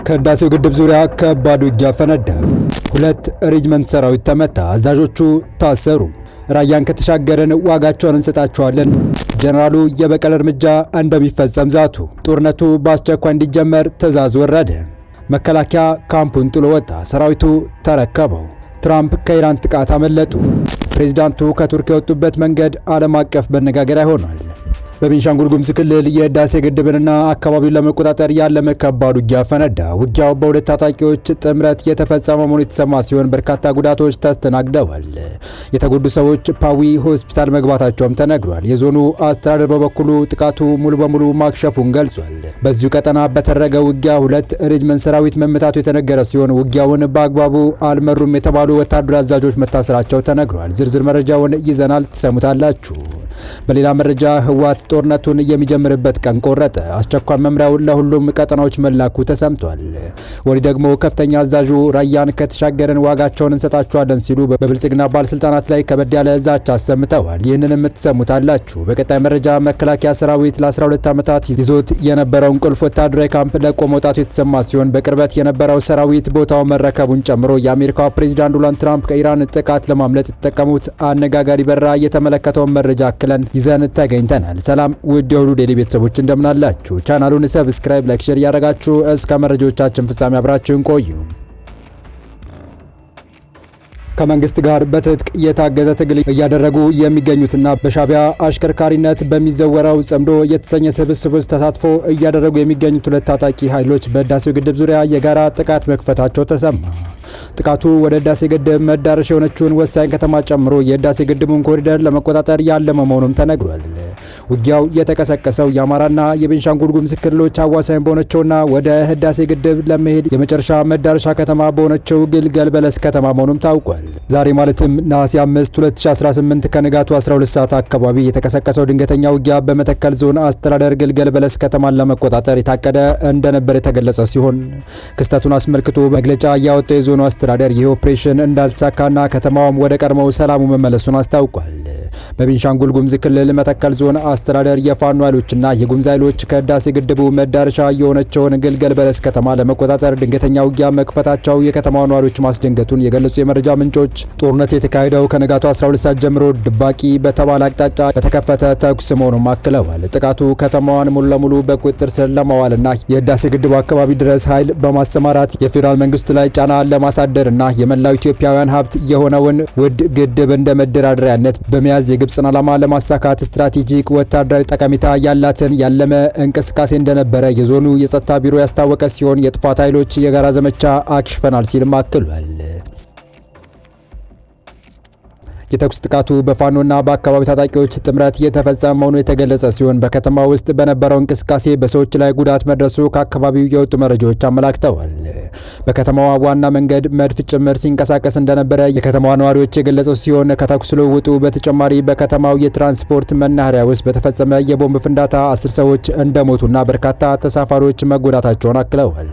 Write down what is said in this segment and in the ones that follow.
ከህዳሴው ግድብ ዙሪያ ከባድ ውጊያ ፈነዳ። ሁለት ሬጅመንት ሰራዊት ተመታ፣ አዛዦቹ ታሰሩ። ራያን ከተሻገረን ዋጋቸውን እንሰጣቸዋለን። ጀነራሉ የበቀል እርምጃ እንደሚፈጸም ዛቱ። ጦርነቱ በአስቸኳይ እንዲጀመር ትዕዛዝ ወረደ። መከላከያ ካምፑን ጥሎ ወጣ፣ ሰራዊቱ ተረከበው። ትራምፕ ከኢራን ጥቃት አመለጡ። ፕሬዝዳንቱ ከቱርክ የወጡበት መንገድ ዓለም አቀፍ መነጋገሪያ ሆኗል። በቤንሻንጉል ጉሙዝ ክልል የህዳሴ ግድብንና አካባቢውን ለመቆጣጠር ያለመ ከባድ ውጊያ ፈነዳ። ውጊያው በሁለት ታጣቂዎች ጥምረት የተፈጸመ መሆኑ የተሰማ ሲሆን በርካታ ጉዳቶች ተስተናግደዋል። የተጎዱ ሰዎች ፓዊ ሆስፒታል መግባታቸውም ተነግሯል። የዞኑ አስተዳደር በበኩሉ ጥቃቱ ሙሉ በሙሉ ማክሸፉን ገልጿል። በዚሁ ቀጠና በተደረገ ውጊያ ሁለት ሬጅመንት ሰራዊት መመታቱ የተነገረ ሲሆን ውጊያውን በአግባቡ አልመሩም የተባሉ ወታደራዊ አዛዦች መታሰራቸው ተነግሯል። ዝርዝር መረጃውን ይዘናል፣ ትሰሙታላችሁ። በሌላ መረጃ ህወሓት ጦርነቱን የሚጀምርበት ቀን ቆረጠ። አስቸኳይ መምሪያው ለሁሉም ቀጠናዎች መላኩ ተሰምቷል። ወዲህ ደግሞ ከፍተኛ አዛዡ ራያን ከተሻገረን ዋጋቸውን እንሰጣቸዋለን ሲሉ በብልጽግና ባለስልጣናት ላይ ከበድ ያለ ዛቻ አሰምተዋል። ይህንንም ትሰሙታላችሁ። በቀጣይ መረጃ መከላከያ ሰራዊት ለ12 ዓመታት ይዞት የነበረውን ቁልፍ ወታደራዊ ካምፕ ለቆ መውጣቱ የተሰማ ሲሆን በቅርበት የነበረው ሰራዊት ቦታው መረከቡን ጨምሮ የአሜሪካው ፕሬዝዳንት ዶናልድ ትራምፕ ከኢራን ጥቃት ለማምለጥ የተጠቀሙት አነጋጋሪ በረራ የተመለከተውን መረጃ አክለን ይዘን ተገኝተናል። ሰላም ውድ የሁሉ ዴይሊ ቤተሰቦች እንደምናላችሁ። ቻናሉን ሰብስክራይብ፣ ላይክ፣ ሼር ያደረጋችሁ እስከ መረጃዎቻችን ፍጻሜ አብራችሁን ቆዩ። ከመንግስት ጋር በትጥቅ የታገዘ ትግል እያደረጉ የሚገኙትና በሻቢያ አሽከርካሪነት በሚዘወረው ጽምዶ የተሰኘ ስብስብ ውስጥ ተሳትፎ እያደረጉ የሚገኙት ሁለት ታጣቂ ኃይሎች በህዳሴው ግድብ ዙሪያ የጋራ ጥቃት መክፈታቸው ተሰማ። ጥቃቱ ወደ ህዳሴ ግድብ መዳረሻ የሆነችውን ወሳኝ ከተማ ጨምሮ የህዳሴ ግድቡን ኮሪደር ለመቆጣጠር ያለመ መሆኑም ተነግሯል። ውጊያው የተቀሰቀሰው የአማራና የቤንሻንጉል ጉሙዝ ክልሎች አዋሳኝ በሆነችውና ወደ ህዳሴ ግድብ ለመሄድ የመጨረሻ መዳረሻ ከተማ በሆነችው ግልገል በለስ ከተማ መሆኑም ታውቋል። ዛሬ ማለትም ነሐሴ 5 2018 ከንጋቱ 12 ሰዓት አካባቢ የተቀሰቀሰው ድንገተኛ ውጊያ በመተከል ዞን አስተዳደር ግልገል በለስ ከተማን ለመቆጣጠር የታቀደ እንደነበር የተገለጸ ሲሆን ክስተቱን አስመልክቶ መግለጫ ያወጣው የዞኑ አስተዳደር ይህ ኦፕሬሽን እንዳልተሳካና ከተማዋም ወደ ቀድሞው ሰላሙ መመለሱን አስታውቋል። በቤንሻንጉል ጉሙዝ ክልል መተከል ዞን አስተዳደር የፋኖ ኃይሎችና የጉሙዝ ኃይሎች ከህዳሴ ግድቡ መዳረሻ የሆነችውን ግልገል በለስ ከተማ ለመቆጣጠር ድንገተኛ ውጊያ መክፈታቸው የከተማው ነዋሪዎች ማስደንገጡን የገለጹ የመረጃ ምንጮች ጦርነት የተካሄደው ከንጋቱ 12 ሰዓት ጀምሮ ድባቂ በተባለ አቅጣጫ በተከፈተ ተኩስ መሆኑን አክለዋል። ጥቃቱ ከተማዋን ሙሉ ለሙሉ በቁጥጥር ስር ለማዋልና የህዳሴ ግድቡ አካባቢ ድረስ ኃይል በማሰማራት የፌዴራል መንግስቱ ላይ ጫና ለማሳደርና የመላው ኢትዮጵያውያን ሀብት የሆነውን ውድ ግድብ እንደ መደራደሪያነት በመያዝ የግብፅን ዓላማ ለማሳካት ስትራቴጂክ ወታደራዊ ጠቀሜታ ያላትን ያለመ እንቅስቃሴ እንደነበረ የዞኑ የጸጥታ ቢሮ ያስታወቀ ሲሆን የጥፋት ኃይሎች የጋራ ዘመቻ አክሽፈናል ሲልም አክሏል። የተኩስ ጥቃቱ በፋኖና በአካባቢ ታጣቂዎች ጥምረት የተፈጸመ መሆኑ የተገለጸ ሲሆን በከተማ ውስጥ በነበረው እንቅስቃሴ በሰዎች ላይ ጉዳት መድረሱ ከአካባቢው የወጡ መረጃዎች አመላክተዋል። በከተማዋ ዋና መንገድ መድፍ ጭምር ሲንቀሳቀስ እንደነበረ የከተማዋ ነዋሪዎች የገለጹ ሲሆን ከተኩስ ልውውጡ በተጨማሪ በከተማው የትራንስፖርት መናኸሪያ ውስጥ በተፈጸመ የቦምብ ፍንዳታ 10 ሰዎች እንደሞቱና በርካታ ተሳፋሪዎች መጎዳታቸውን አክለዋል።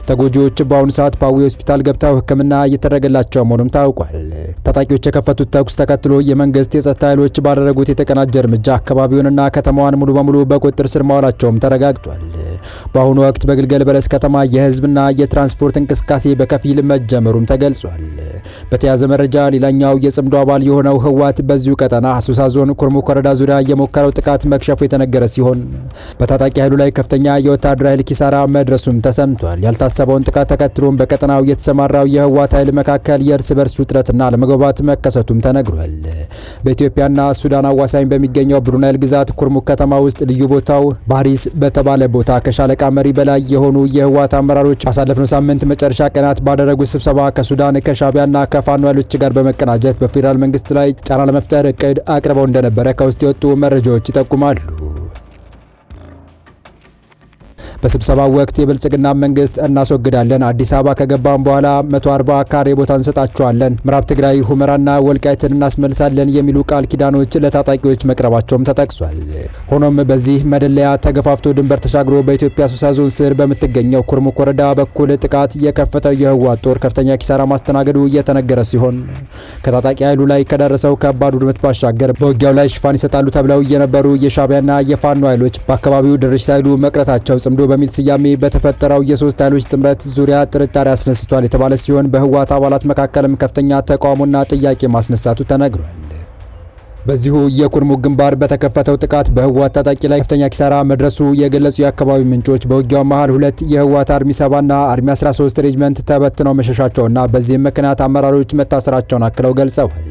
ተጎጂዎች በአሁኑ ሰዓት ፓዊ ሆስፒታል ገብተው ሕክምና እየተደረገላቸው መሆኑም ታውቋል። ታጣቂዎች የከፈቱት ተኩስ ተከትሎ የመንግስት የጸጥታ ኃይሎች ባደረጉት የተቀናጀ እርምጃ አካባቢውንና ከተማዋን ሙሉ በሙሉ በቁጥጥር ስር ማዋላቸውም ተረጋግጧል። በአሁኑ ወቅት በግልገል በለስ ከተማ የህዝብና የትራንስፖርት እንቅስቃሴ በከፊል መጀመሩም ተገልጿል። በተያያዘ መረጃ ሌላኛው የጽምዶ አባል የሆነው ህወሓት በዚሁ ቀጠና አሶሳ ዞን ኩርሙክ ወረዳ ዙሪያ የሞከረው ጥቃት መክሸፉ የተነገረ ሲሆን በታጣቂ ኃይሉ ላይ ከፍተኛ የወታደራዊ ኃይል ኪሳራ መድረሱም ተሰምቷል። ያልታሰበውን ጥቃት ተከትሎም በቀጠናው የተሰማራው የህወሓት ኃይል መካከል የእርስ በርስ ውጥረትና አለመግባባት መከሰቱም ተነግሯል። በኢትዮጵያና ሱዳን አዋሳኝ በሚገኘው ብሩናይል ግዛት ኩርሙክ ከተማ ውስጥ ልዩ ቦታው ባሪስ በተባለ ቦታ ከሻለቃ መሪ በላይ የሆኑ የህወሓት አመራሮች ባሳለፍነው ሳምንት መጨረሻ ቀናት ባደረጉት ስብሰባ ከሱዳን ከሻቢያና ከፋኖ ኃይሎች ጋር በመቀናጀት በፌዴራል መንግስት ላይ ጫና ለመፍጠር እቅድ አቅርበው እንደነበረ ከውስጥ የወጡ መረጃዎች ይጠቁማሉ። በስብሰባው ወቅት የብልጽግና መንግስት እናስወግዳለን፣ አዲስ አበባ ከገባን በኋላ 140 ካሬ ቦታ እንሰጣቸዋለን፣ ምዕራብ ትግራይ ሁመራና ወልቃይትን እናስመልሳለን የሚሉ ቃል ኪዳኖች ለታጣቂዎች መቅረባቸውም ተጠቅሷል። ሆኖም በዚህ መደለያ ተገፋፍቶ ድንበር ተሻግሮ በኢትዮጵያ አሶሳ ዞን ስር በምትገኘው ኩርሙክ ወረዳ በኩል ጥቃት የከፈተው የህወሓት ጦር ከፍተኛ ኪሳራ ማስተናገዱ እየተነገረ ሲሆን ከታጣቂ ኃይሉ ላይ ከደረሰው ከባድ ውድመት ባሻገር በውጊያው ላይ ሽፋን ይሰጣሉ ተብለው የነበሩ የሻቢያና የፋኖ ኃይሎች በአካባቢው ድርሽ ሳይሉ መቅረታቸው ጽምዶ በሚል ስያሜ በተፈጠረው የሶስት ኃይሎች ጥምረት ዙሪያ ጥርጣሬ አስነስቷል የተባለ ሲሆን በህወሓት አባላት መካከልም ከፍተኛ ተቃውሞና ጥያቄ ማስነሳቱ ተነግሯል። በዚሁ የኩርሙክ ግንባር በተከፈተው ጥቃት በህወሓት ታጣቂ ላይ ከፍተኛ ኪሳራ መድረሱ የገለጹ የአካባቢ ምንጮች በውጊያው መሃል ሁለት የህወሓት አርሚ 7ና አርሚ 13 ሬጅመንት ተበትነው መሸሻቸውና በዚህም ምክንያት አመራሮች መታሰራቸውን አክለው ገልጸዋል።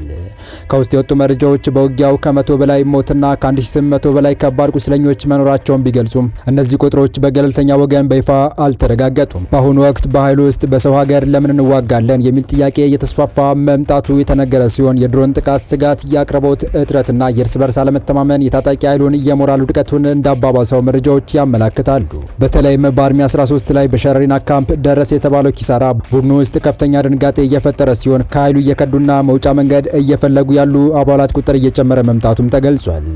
ከውስጥ የወጡ መረጃዎች በውጊያው ከ100 በላይ ሞትና ከ1800 በላይ ከባድ ቁስለኞች መኖራቸውን ቢገልጹም እነዚህ ቁጥሮች በገለልተኛ ወገን በይፋ አልተረጋገጡም። በአሁኑ ወቅት በኃይሉ ውስጥ በሰው ሀገር ለምን እንዋጋለን የሚል ጥያቄ እየተስፋፋ መምጣቱ የተነገረ ሲሆን የድሮን ጥቃት ስጋት፣ የአቅርቦት እጥረትና የእርስ በርስ አለመተማመን የታጣቂ ኃይሉን የሞራል ውድቀቱን እንዳባባሰው መረጃዎች ያመላክታሉ። በተለይም በአርሚ 13 ላይ በሸረሪና ካምፕ ደረሰ የተባለው ኪሳራ ቡድኑ ውስጥ ከፍተኛ ድንጋጤ እየፈጠረ ሲሆን ከኃይሉ እየከዱና መውጫ መንገድ እየፈለጉ ያሉ አባላት ቁጥር እየጨመረ መምጣቱም ተገልጿል።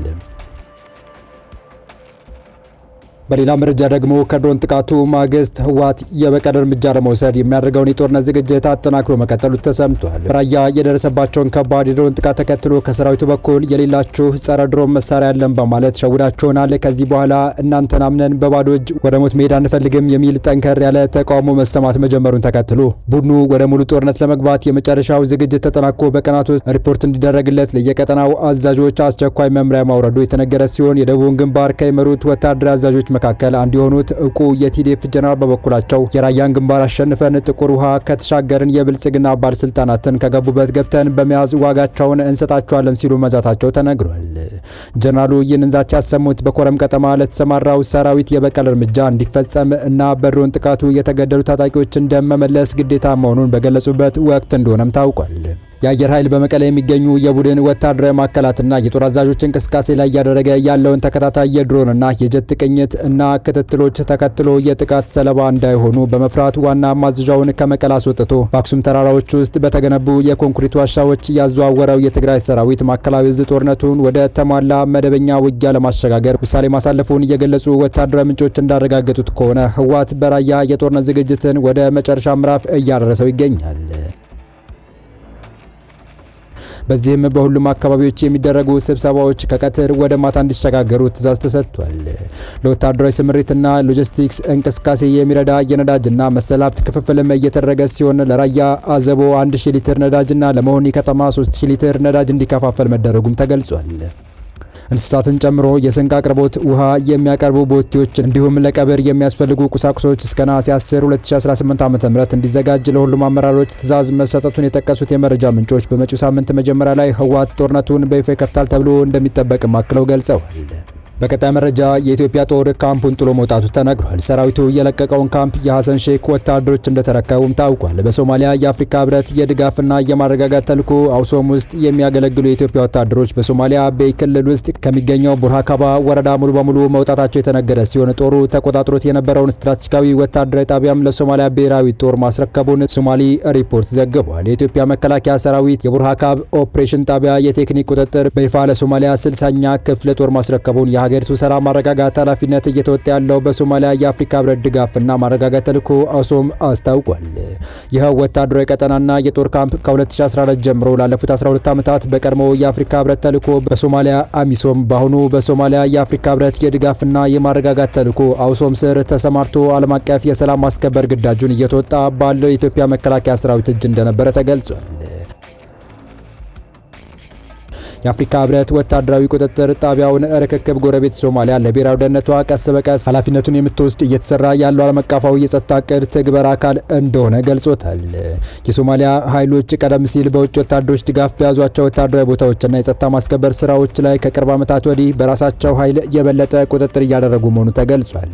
በሌላ መረጃ ደግሞ ከድሮን ጥቃቱ ማግስት ህወሓት የበቀል እርምጃ ለመውሰድ የሚያደርገውን የጦርነት ዝግጅት አጠናክሮ መቀጠሉ ተሰምቷል። ራያ የደረሰባቸውን ከባድ የድሮን ጥቃት ተከትሎ ከሰራዊቱ በኩል የሌላችሁ ጸረ ድሮን መሳሪያ ያለን በማለት ሸውዳቸውናል፣ ከዚህ በኋላ እናንተን አምነን በባዶ እጅ ወደ ሞት መሄድ አንፈልግም የሚል ጠንከር ያለ ተቃውሞ መሰማት መጀመሩን ተከትሎ ቡድኑ ወደ ሙሉ ጦርነት ለመግባት የመጨረሻው ዝግጅት ተጠናክሮ በቀናት ውስጥ ሪፖርት እንዲደረግለት ለየቀጠናው አዛዦች አስቸኳይ መምሪያ ማውረዱ የተነገረ ሲሆን የደቡብን ግንባር ከሚመሩት ወታደራዊ አዛዦች መካከል አንዱ የሆኑት እውቁ የቲዲኤፍ ጀነራል በበኩላቸው የራያን ግንባር አሸንፈን ጥቁር ውሃ ከተሻገርን የብልጽግና ባለስልጣናትን ከገቡበት ገብተን በመያዝ ዋጋቸውን እንሰጣቸዋለን ሲሉ መዛታቸው ተነግሯል። ጀነራሉ ይህንን ዛቻ ያሰሙት በኮረም ከተማ ለተሰማራው ሰራዊት የበቀል እርምጃ እንዲፈጸም እና በድሮን ጥቃቱ የተገደሉ ታጣቂዎችን ደም መመለስ ግዴታ መሆኑን በገለጹበት ወቅት እንደሆነም ታውቋል። የአየር ኃይል በመቀሌ የሚገኙ የቡድን ወታደራዊ ማዕከላትና የጦር አዛዦች እንቅስቃሴ ላይ እያደረገ ያለውን ተከታታይ የድሮንና የጀት ቅኝት እና ክትትሎች ተከትሎ የጥቃት ሰለባ እንዳይሆኑ በመፍራት ዋና ማዝዣውን ከመቀሌ አስወጥቶ በአክሱም ተራራዎች ውስጥ በተገነቡ የኮንክሪት ዋሻዎች ያዘዋወረው የትግራይ ሰራዊት ማዕከላዊ ዕዝ ጦርነቱን ወደ ተሟላ መደበኛ ውጊያ ለማሸጋገር ውሳኔ ማሳለፉን የገለጹ ወታደራዊ ምንጮች እንዳረጋገጡት ከሆነ ህወሓት በራያ የጦርነት ዝግጅትን ወደ መጨረሻ ምዕራፍ እያደረሰው ይገኛል። በዚህም በሁሉም አካባቢዎች የሚደረጉ ስብሰባዎች ከቀትር ወደ ማታ እንዲሸጋገሩ ትዕዛዝ ተሰጥቷል። ለወታደራዊ ስምሪትና ሎጂስቲክስ እንቅስቃሴ የሚረዳ የነዳጅና መሰል ሀብት ክፍፍልም እየተደረገ ሲሆን ለራያ አዘቦ 1000 ሊትር ነዳጅና ለመሆኒ ከተማ 3000 ሊትር ነዳጅ እንዲከፋፈል መደረጉም ተገልጿል። እንስሳትን ጨምሮ የስንቅ አቅርቦት፣ ውሃ የሚያቀርቡ ቦቴዎች እንዲሁም ለቀብር የሚያስፈልጉ ቁሳቁሶች እስከ ነሐሴ 10 2018 ዓ.ም እንዲዘጋጅ ለሁሉም አመራሮች ትዕዛዝ መሰጠቱን የጠቀሱት የመረጃ ምንጮች በመጪው ሳምንት መጀመሪያ ላይ ህወሓት ጦርነቱን በይፋ ይከፍታል ተብሎ እንደሚጠበቅም አክለው ገልጸዋል። በቀጣይ መረጃ የኢትዮጵያ ጦር ካምፑን ጥሎ መውጣቱ ተነግሯል። ሰራዊቱ የለቀቀውን ካምፕ የሐሰን ሼክ ወታደሮች እንደተረከቡም ታውቋል። በሶማሊያ የአፍሪካ ህብረት የድጋፍና የማረጋጋት ተልዕኮ አውሶም ውስጥ የሚያገለግሉ የኢትዮጵያ ወታደሮች በሶማሊያ ቤይ ክልል ውስጥ ከሚገኘው ቡርሃካባ ወረዳ ሙሉ በሙሉ መውጣታቸው የተነገረ ሲሆን ጦሩ ተቆጣጥሮት የነበረውን ስትራቴጂካዊ ወታደራዊ ጣቢያም ለሶማሊያ ብሔራዊ ጦር ማስረከቡን ሶማሊ ሪፖርት ዘግቧል። የኢትዮጵያ መከላከያ ሰራዊት የቡርሃካብ ኦፕሬሽን ጣቢያ የቴክኒክ ቁጥጥር በይፋ ለሶማሊያ 60ኛ ክፍለ ጦር ማስረከቡን የሀገሪቱ ሰላም ማረጋጋት ኃላፊነት እየተወጣ ያለው በሶማሊያ የአፍሪካ ህብረት ድጋፍና ማረጋጋት ተልዕኮ አውሶም አስታውቋል። ይኸው ወታደራዊ ቀጠናና የጦር ካምፕ ከ2014 ጀምሮ ላለፉት 12 ዓመታት በቀድሞ የአፍሪካ ህብረት ተልዕኮ በሶማሊያ አሚሶም በአሁኑ በሶማሊያ የአፍሪካ ህብረት የድጋፍና የማረጋጋት ተልዕኮ አውሶም ስር ተሰማርቶ ዓለም አቀፍ የሰላም ማስከበር ግዳጁን እየተወጣ ባለው የኢትዮጵያ መከላከያ ሰራዊት እጅ እንደነበረ ተገልጿል። የአፍሪካ ህብረት ወታደራዊ ቁጥጥር ጣቢያውን ርክክብ ጎረቤት ሶማሊያ ለብሔራዊ ደህንነቷ ቀስ በቀስ ኃላፊነቱን የምትወስድ እየተሰራ ያለው ዓለም አቀፋዊ የጸጥታ ዕቅድ ትግበራ አካል እንደሆነ ገልጾታል። የሶማሊያ ኃይሎች ቀደም ሲል በውጭ ወታደሮች ድጋፍ በያዟቸው ወታደራዊ ቦታዎችና የጸጥታ ማስከበር ስራዎች ላይ ከቅርብ ዓመታት ወዲህ በራሳቸው ኃይል የበለጠ ቁጥጥር እያደረጉ መሆኑ ተገልጿል።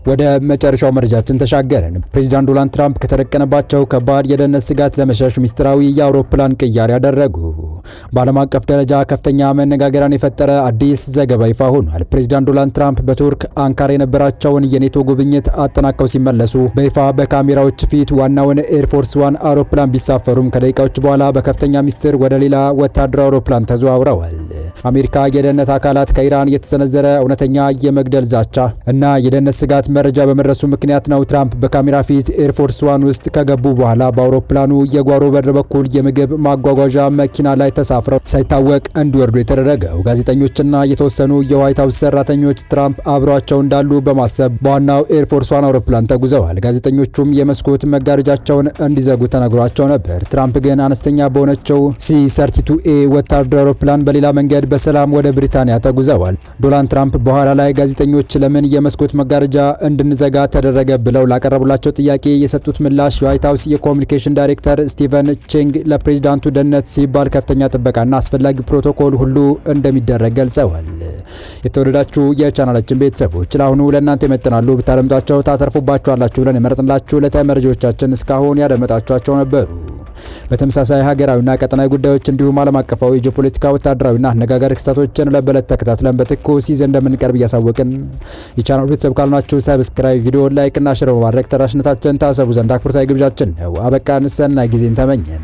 ወደ መጨረሻው መረጃችን ተሻገረን። ፕሬዚዳንት ዶናልድ ትራምፕ ከተደቀነባቸው ከባድ የደህንነት ስጋት ለመሸሽ ሚስጥራዊ የአውሮፕላን ቅያሬ ያደረጉ። በዓለም አቀፍ ደረጃ ከፍተኛ መነጋገሪያን የፈጠረ አዲስ ዘገባ ይፋ ሆኗል። ፕሬዚዳንት ዶናልድ ትራምፕ በቱርክ አንካራ የነበራቸውን የኔቶ ጉብኝት አጠናቀው ሲመለሱ በይፋ በካሜራዎች ፊት ዋናውን ኤርፎርስ ዋን አውሮፕላን ቢሳፈሩም ከደቂቃዎች በኋላ በከፍተኛ ሚስጥር ወደ ሌላ ወታደራዊ አውሮፕላን ተዘዋውረዋል። አሜሪካ የደህንነት አካላት ከኢራን የተሰነዘረ እውነተኛ የመግደል ዛቻ እና የደህንነት ስጋት መረጃ በመድረሱ ምክንያት ነው ትራምፕ በካሜራ ፊት ኤርፎርስ ዋን ውስጥ ከገቡ በኋላ በአውሮፕላኑ የጓሮ በር በኩል የምግብ ማጓጓዣ መኪና ላይ ተሳፍረው ሳይታወቅ እንዲወርዱ የተደረገው። ጋዜጠኞችና የተወሰኑ የዋይት ሀውስ ሰራተኞች ትራምፕ አብረዋቸው እንዳሉ በማሰብ በዋናው ኤርፎርስ ዋን አውሮፕላን ተጉዘዋል። ጋዜጠኞቹም የመስኮት መጋረጃቸውን እንዲዘጉ ተነግሯቸው ነበር። ትራምፕ ግን አነስተኛ በሆነችው C-32A ወታደራዊ አውሮፕላን በሌላ መንገድ በሰላም ወደ ብሪታንያ ተጉዘዋል። ዶናልድ ትራምፕ በኋላ ላይ ጋዜጠኞች ለምን የመስኮት መጋረጃ እንድንዘጋ ተደረገ ብለው ላቀረቡላቸው ጥያቄ የሰጡት ምላሽ የዋይት ሀውስ የኮሚኒኬሽን ዳይሬክተር ስቲቨን ቼንግ ለፕሬዝዳንቱ ደህንነት ሲባል ከፍተኛ ጥበቃና አስፈላጊ ፕሮቶኮል ሁሉ እንደሚደረግ ገልጸዋል። የተወደዳችሁ የቻናላችን ቤተሰቦች ለአሁኑ ለእናንተ ይመጥናሉ ብታደምጧቸው ታተርፉባችኋላችሁ ብለን የመረጥንላችሁ ዕለታዊ መረጃዎቻችን እስካሁን ያደመጣችኋቸው ነበሩ። በተመሳሳይ ሀገራዊና ቀጠናዊ ጉዳዮች እንዲሁም ዓለም አቀፋዊ ጂኦፖለቲካ፣ ወታደራዊና አነጋጋሪ ክስተቶችን ለበለት ተከታትለን በትኩስ ይዘን እንደምንቀርብ እያሳወቅን የቻናሉ ቤተሰብ ካልናችሁ ሰብስክራይብ፣ ቪዲዮ ላይክ እና ሼር በማድረግ ተደራሽነታችን ታሰቡ ዘንድ አክብሮታዊ ግብዣችን ነው። አበቃን። ሰናይ ጊዜን ተመኘን።